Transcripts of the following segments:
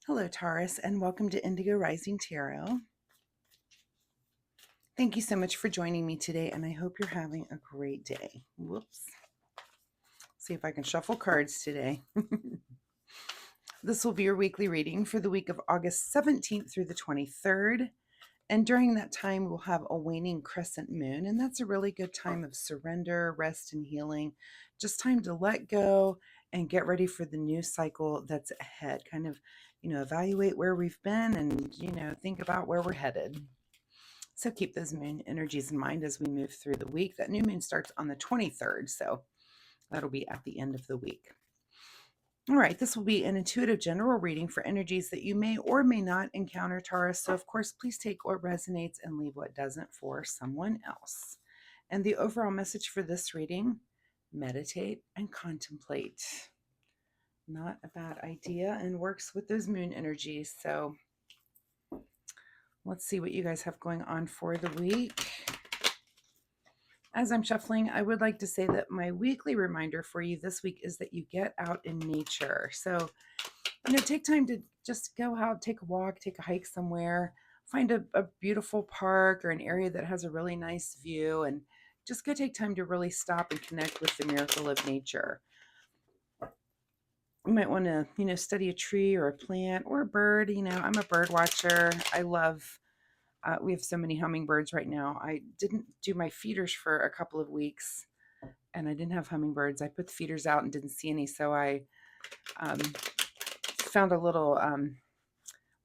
Hello, Taurus, and welcome to Indigo Rising Tarot. Thank you so much for joining me today, and I hope you're having a great day. Whoops. See if I can shuffle cards today. This will be your weekly reading for the week of August 17th through the 23rd. And during that time, we'll have a waning crescent moon, and that's a really good time of surrender, rest, and healing. Just time to let go and get ready for the new cycle that's ahead. Kind of, evaluate where we've been and, think about where we're headed. So keep those moon energies in mind as we move through the week. That new moon starts on the 23rd, so that'll be at the end of the week. All right, this will be an intuitive general reading for energies that you may or may not encounter, Taurus. So, of course, please take what resonates and leave what doesn't for someone else. And the overall message for this reading: meditate and contemplate. Not a bad idea and works with those moon energies. So, let's see what you guys have going on for the week. As I'm shuffling, I would like to say that my weekly reminder for you this week is that you get out in nature. So, take time to just go out, take a walk, take a hike somewhere, find a beautiful park or an area that has a really nice view, and just go take time to really stop and connect with the miracle of nature. You might want to, study a tree or a plant or a bird. I'm a bird watcher. I love we have so many hummingbirds right now. I didn't do my feeders for a couple of weeks and I didn't have hummingbirds. I put the feeders out and didn't see any. So I found a little,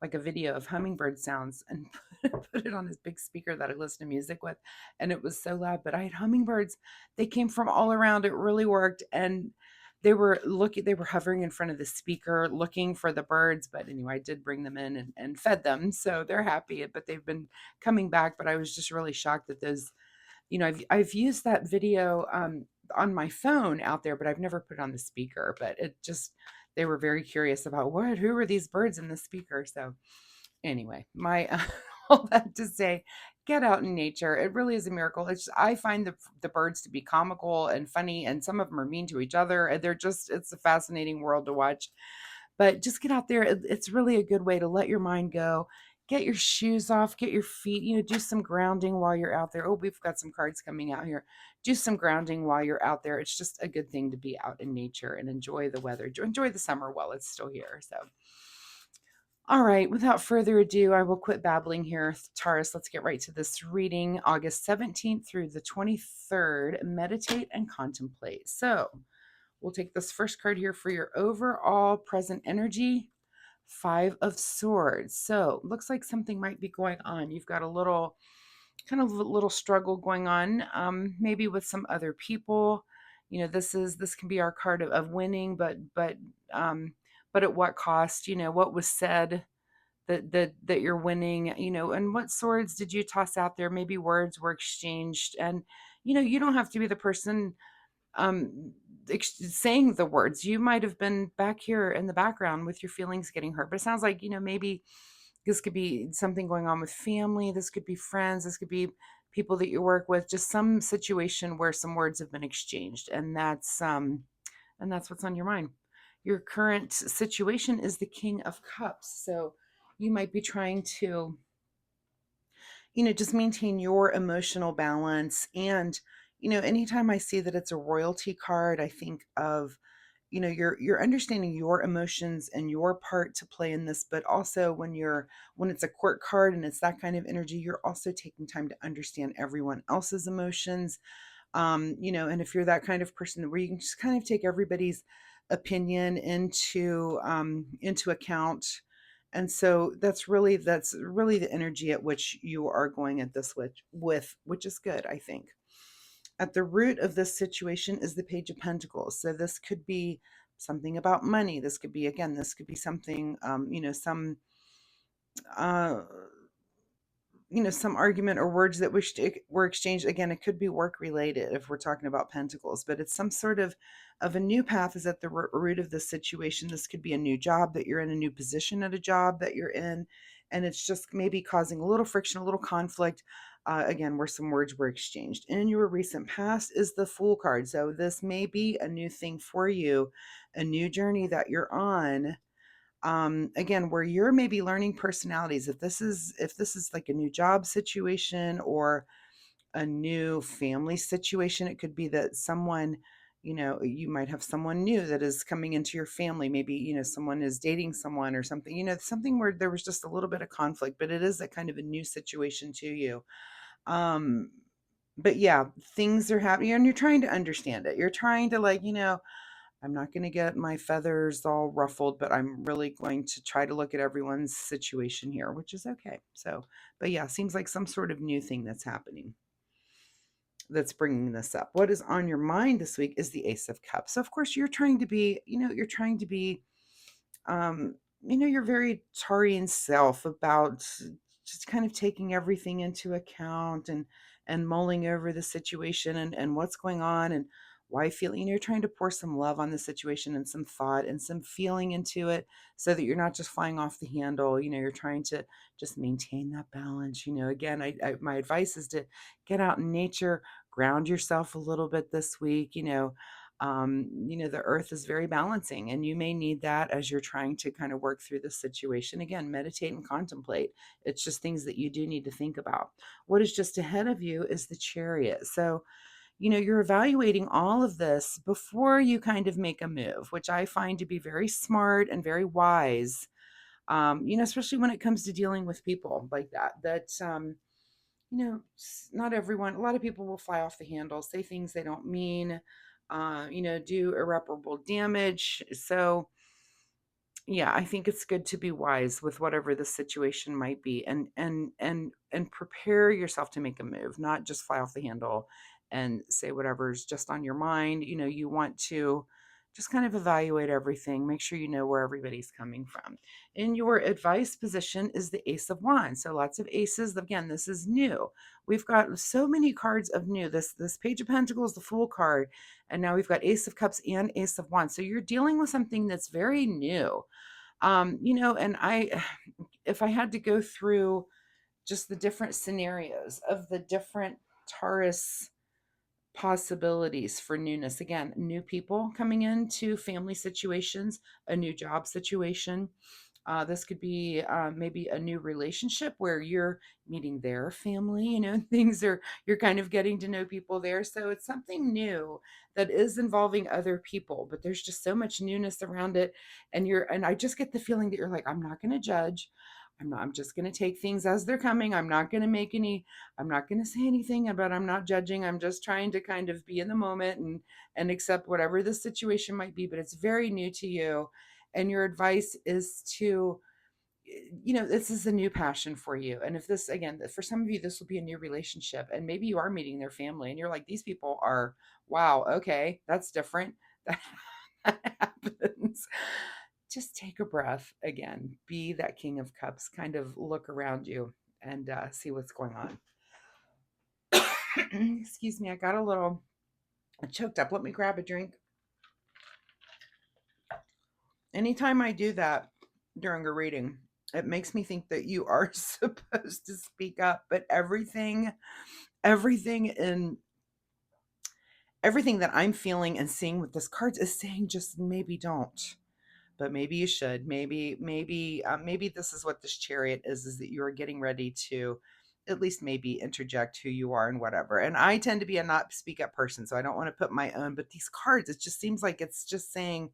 like a video of hummingbird sounds and put it on this big speaker that I listen to music with. And it was so loud, but I had hummingbirds. They came from all around. It really worked. And they were hovering in front of the speaker looking for the birds. But anyway, I did bring them in and fed them. So they're happy, but they've been coming back. But I was just really shocked that those, I've used that video on my phone out there, but I've never put it on the speaker. But they were very curious about who are these birds in the speaker. So anyway, my all that to say, get out in nature. It really is a miracle. I find the birds to be comical and funny, and some of them are mean to each other. And it's a fascinating world to watch. But just get out there. It's really a good way to let your mind go. Get your shoes off, get your feet, do some grounding while you're out there. Oh, we've got some cards coming out here. Do some grounding while you're out there. It's just a good thing to be out in nature and enjoy the weather. Enjoy the summer while it's still here. So, all right, without further ado, I will quit babbling here. Taurus, let's get right to this reading. August 17th through the 23rd, meditate and contemplate. So we'll take this first card here for your overall present energy. 5 of Swords. So looks like something might be going on. You've got a little struggle going on, maybe with some other people. This can be our card of winning, but at what cost? What was said that you're winning, and what swords did you toss out there? Maybe words were exchanged, and you don't have to be the person saying the words. You might have been back here in the background with your feelings getting hurt, but it sounds like maybe this could be something going on with family, this could be friends, this could be people that you work with, just some situation where some words have been exchanged, and that's what's on your mind. Your current situation is the King of Cups, so you might be trying to just maintain your emotional balance. And anytime I see that it's a royalty card, I think of you're understanding your emotions and your part to play in this. But also when it's a court card and it's that kind of energy, you're also taking time to understand everyone else's emotions. And if you're that kind of person where you can just kind of take everybody's opinion into account. And so that's really the energy at which you are going at this with, which is good, I think. At the root of this situation is the Page of Pentacles. So this could be something about money. This could be something, some argument or words that were exchanged. Again, it could be work related if we're talking about Pentacles, but it's some sort of a new path is at the root of this situation. This could be a new job that you're in, a new position at a job that you're in, and it's just maybe causing a little friction, a little conflict, again, where some words were exchanged. In your recent past is the Fool card. So this may be a new thing for you, a new journey that you're on. Again, where you're maybe learning personalities. If this is like a new job situation or a new family situation, it could be that someone, you might have someone new that is coming into your family. Maybe, someone is dating someone or something, something where there was just a little bit of conflict, but it is a kind of a new situation to you. Um, but yeah, things are happening and you're trying to understand it. You're trying to, like, I'm not going to get my feathers all ruffled, but I'm really going to try to look at everyone's situation here, which is okay. So, but yeah, seems like some sort of new thing that's happening that's bringing this up. What is on your mind this week is the Ace of Cups. So, of course, you're trying to be, you're trying to be you're very Tarian self about just kind of taking everything into account and mulling over the situation and what's going on and why feeling, you're trying to pour some love on the situation and some thought and some feeling into it so that you're not just flying off the handle. You're trying to just maintain that balance. Again, my advice is to get out in nature, ground yourself a little bit this week. The earth is very balancing, and you may need that as you're trying to kind of work through the situation. Again, meditate and contemplate. It's just things that you do need to think about. What is just ahead of you is the Chariot. So, you're evaluating all of this before you kind of make a move, which I find to be very smart and very wise. Especially when it comes to dealing with people like that, not everyone, a lot of people will fly off the handle, say things they don't mean, do irreparable damage. So, yeah, I think it's good to be wise with whatever the situation might be and prepare yourself to make a move, not just fly off the handle and say whatever's just on your mind. You want to just kind of evaluate everything, make sure you know where everybody's coming from. In your advice position is the Ace of Wands. So lots of aces. Again, this is new. We've got so many cards of new. This Page of Pentacles, the Fool card, and now we've got Ace of Cups and Ace of Wands. So you're dealing with something that's very new. And if I had to go through just the different scenarios of the different Taurus possibilities for newness, again, new people coming into family situations, a new job situation. This could be maybe a new relationship where you're meeting their family, you're kind of getting to know people there. So it's something new that is involving other people, but there's just so much newness around it. And I just get the feeling that you're like, I'm not going to judge. I'm just going to take things as they're coming. I'm not going to say anything about, I'm not judging. I'm just trying to kind of be in the moment and accept whatever the situation might be, but it's very new to you. And your advice is to, this is a new passion for you. And if this, again, for some of you, this will be a new relationship and maybe you are meeting their family and you're like, these people are, wow, okay, that's different. That happens. Just take a breath again, be that King of Cups, kind of look around you and see what's going on. Excuse me, I got a little choked up. Let me grab a drink. Anytime I do that during a reading, it makes me think that you are supposed to speak up, but everything in everything that I'm feeling and seeing with this cards is saying just maybe don't. But maybe you should. Maybe this is what this Chariot is that you are getting ready to at least maybe interject who you are and whatever. And I tend to be a not speak up person, so I don't want to put my own, but these cards, it just seems like it's just saying,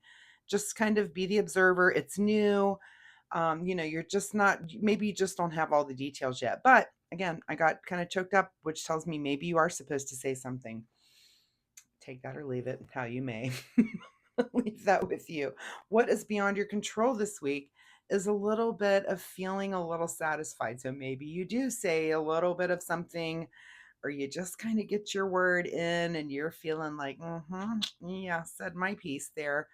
just kind of be the observer. It's new. You're just not, maybe you just don't have all the details yet. But again, I got kind of choked up, which tells me maybe you are supposed to say something. Take that or leave it, how you may. Leave that with you. What is beyond your control this week is a little bit of feeling a little satisfied. So maybe you do say a little bit of something, or you just kind of get your word in and you're feeling like, yeah, said my piece there.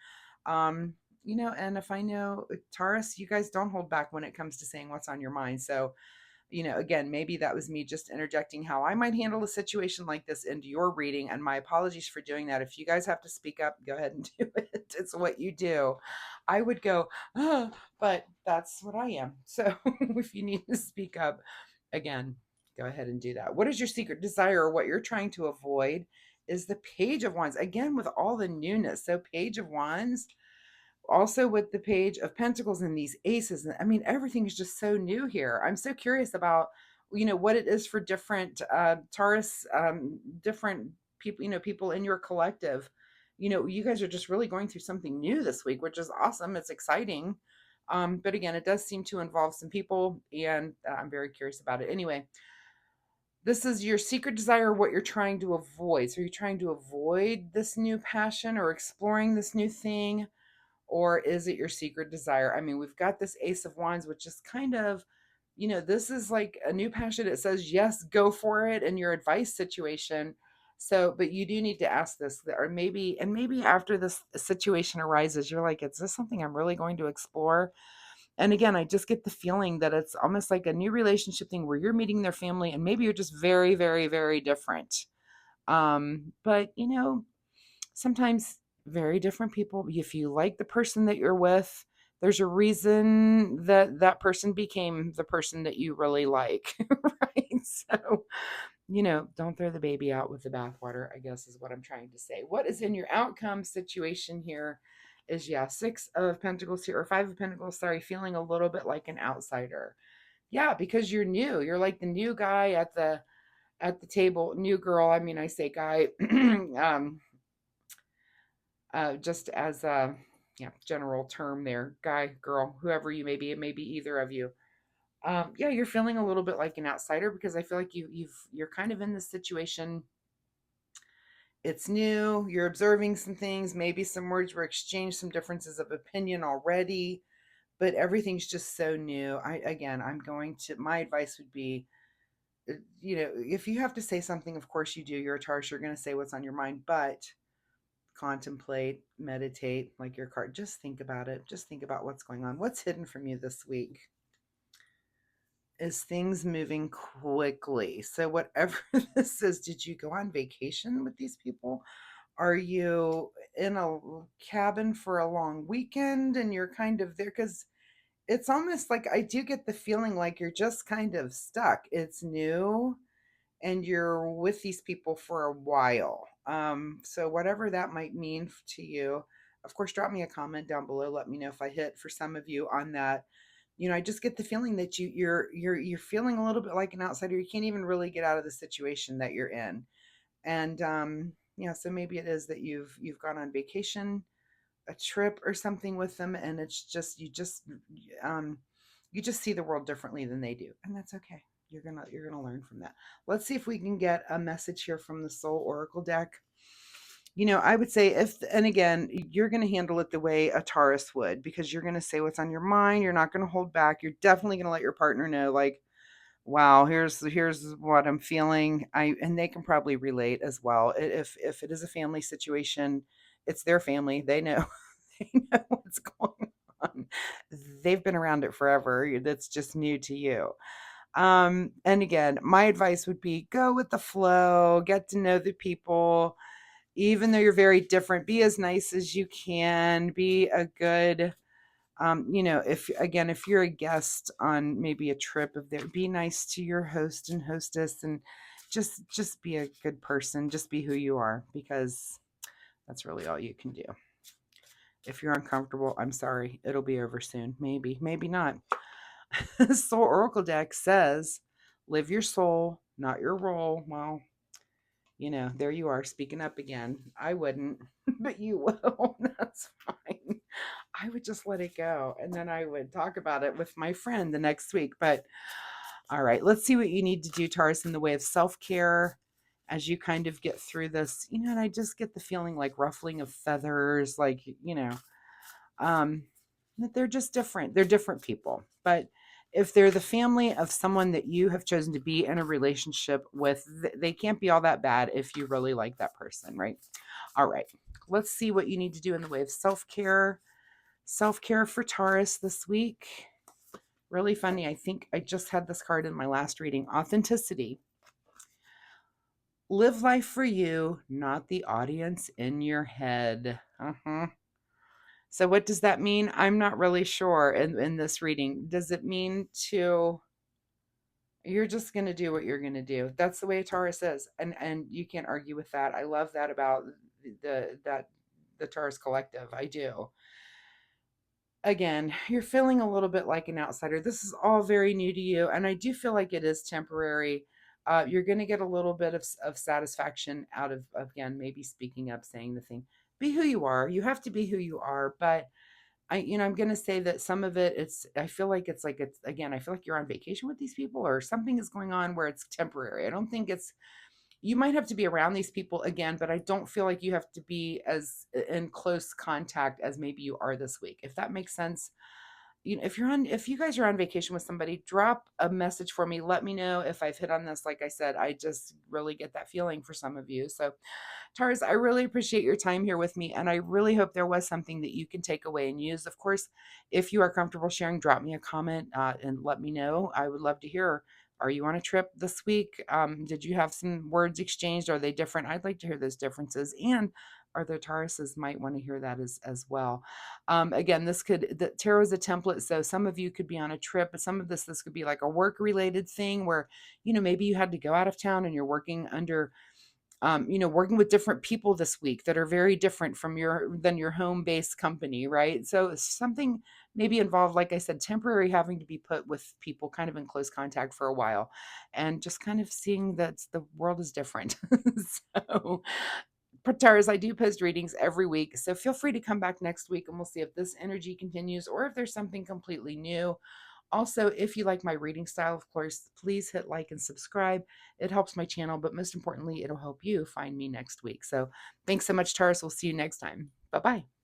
And if I know Taurus, you guys don't hold back when it comes to saying what's on your mind. So again, maybe that was me just interjecting how I might handle a situation like this into your reading. And my apologies for doing that. If you guys have to speak up, go ahead and do it. It's what you do. I would go, but that's what I am. So if you need to speak up, again, go ahead and do that. What is your secret desire or what you're trying to avoid is the Page of Wands. Again, with all the newness. So Page of Wands, Also with the Page of Pentacles and these aces, I mean, everything is just so new here. I'm so curious about, what it is for different Taurus, different people, people in your collective. You guys are just really going through something new this week, which is awesome. It's exciting. But again, it does seem to involve some people, and I'm very curious about it. Anyway, this is your secret desire, what you're trying to avoid. So, are you trying to avoid this new passion or exploring this new thing? Or is it your secret desire? I mean, we've got this Ace of Wands, which is kind of, this is like a new passion. It says, yes, go for it in your advice situation. So, but you do need to ask this, or maybe after this situation arises, you're like, is this something I'm really going to explore? And again, I just get the feeling that it's almost like a new relationship thing where you're meeting their family and maybe you're just very, very, very different. But sometimes very different people. If you like the person that you're with, there's a reason that that person became the person that you really like, right? So, don't throw the baby out with the bathwater, I guess is what I'm trying to say. What is in your outcome situation here is, yeah, Six of Pentacles here, or Five of Pentacles, sorry, feeling a little bit like an outsider. Yeah, because you're new. You're like the new guy at the table, new girl. I mean, I say guy, just as a, yeah, general term there, guy, girl, whoever you may be, it may be either of you. Yeah, you're feeling a little bit like an outsider because I feel like you're kind of in this situation. It's new. You're observing some things. Maybe some words were exchanged, some differences of opinion already, but everything's just so new. I'm going to. My advice would be, if you have to say something, of course you do. You're a Taurus. You're going to say what's on your mind, but contemplate, meditate, like your card. Just think about it. Just think about what's going on. What's hidden from you this week? Is things moving quickly? So, whatever this is, did you go on vacation with these people? Are you in a cabin for a long weekend and you're kind of there? Because it's almost like I do get the feeling like you're just kind of stuck. It's new and you're with these people for a while. So whatever that might mean to you, of course, drop me a comment down below. Let me know if I hit for some of you on that. I just get the feeling that you're feeling a little bit like an outsider. You can't even really get out of the situation that you're in. And yeah, so maybe it is that you've gone on vacation, a trip or something with them, and it's just um you just see the world differently than they do, and that's okay. You're gonna learn from that. Let's see if we can get a message here from the Soul Oracle deck. I would say, if, and again, you're going to handle it the way a Taurus would, because you're going to say what's on your mind. You're not going to hold back. You're definitely going to let your partner know, like, wow, here's what I'm feeling. And they can probably relate as well. If it is a family situation, it's their family. They know they know what's going on. They've been around it forever. That's just new to you. And again, my advice would be, go with the flow, get to know the people. Even though you're very different, be as nice as you can, be a good, if you're a guest on maybe a trip of there, be nice to your host and hostess, and just be a good person. Just be who you are, because that's really all you can do. If you're uncomfortable, I'm sorry, it'll be over soon. Maybe not. Soul Oracle deck says, live your soul, not your role. Well, there you are, speaking up again. I wouldn't, but you will. That's fine. I would just let it go, and then I would talk about it with my friend the next week. But all right, let's see what you need to do, Taurus, in the way of self-care as you kind of get through this. And I just get the feeling like ruffling of feathers, like, um, that they're just different. They're different people. But if they're the family of someone that you have chosen to be in a relationship with, they can't be all that bad if you really like that person, right? All right, let's see what you need to do in the way of self-care. Self-care for Taurus this week. Really funny. I think I just had this card in my last reading. Authenticity. Live life for you, not the audience in your head. So what does that mean? I'm not really sure in this reading. Does it mean you're just going to do what you're going to do? That's the way a Taurus is. And you can't argue with that. I love that about the Taurus collective. I do. again, you're feeling a little bit like an outsider. This is all very new to you, and I do feel like it is temporary. You're going to get a little bit of satisfaction out of, again, maybe speaking up, saying the thing. Be who you are. You have to be who you are. But I'm going to say that some of it, I feel like again, I feel like you're on vacation with these people or something is going on where it's temporary. I don't think you might have to be around these people again, but I don't feel like you have to be as in close contact as maybe you are this week. If that makes sense. If you guys are on vacation with somebody, drop a message for me. Let me know if I've hit on this. Like I said, I just really get that feeling for some of you. So Taurus, I really appreciate your time here with me, and I really hope there was something that you can take away and use. Of course, if you are comfortable sharing, drop me a comment and let me know. I would love to hear. Are you on a trip this week? Did you have some words exchanged? Are they different? I'd like to hear those differences. And are there Tauruses might want to hear that as well. Again, the tarot is a template, so some of you could be on a trip, but some of this could be like a work related thing where maybe you had to go out of town and you're working under working with different people this week that are very different from your home-based company, right? So something maybe involved, like I said, temporary having to be put with people kind of in close contact for a while and just kind of seeing that the world is different. So, Taurus, I do post readings every week. So feel free to come back next week and we'll see if this energy continues or if there's something completely new. Also, if you like my reading style, of course, please hit like and subscribe. It helps my channel, but most importantly, it'll help you find me next week. So thanks so much, Taurus. We'll see you next time. Bye bye.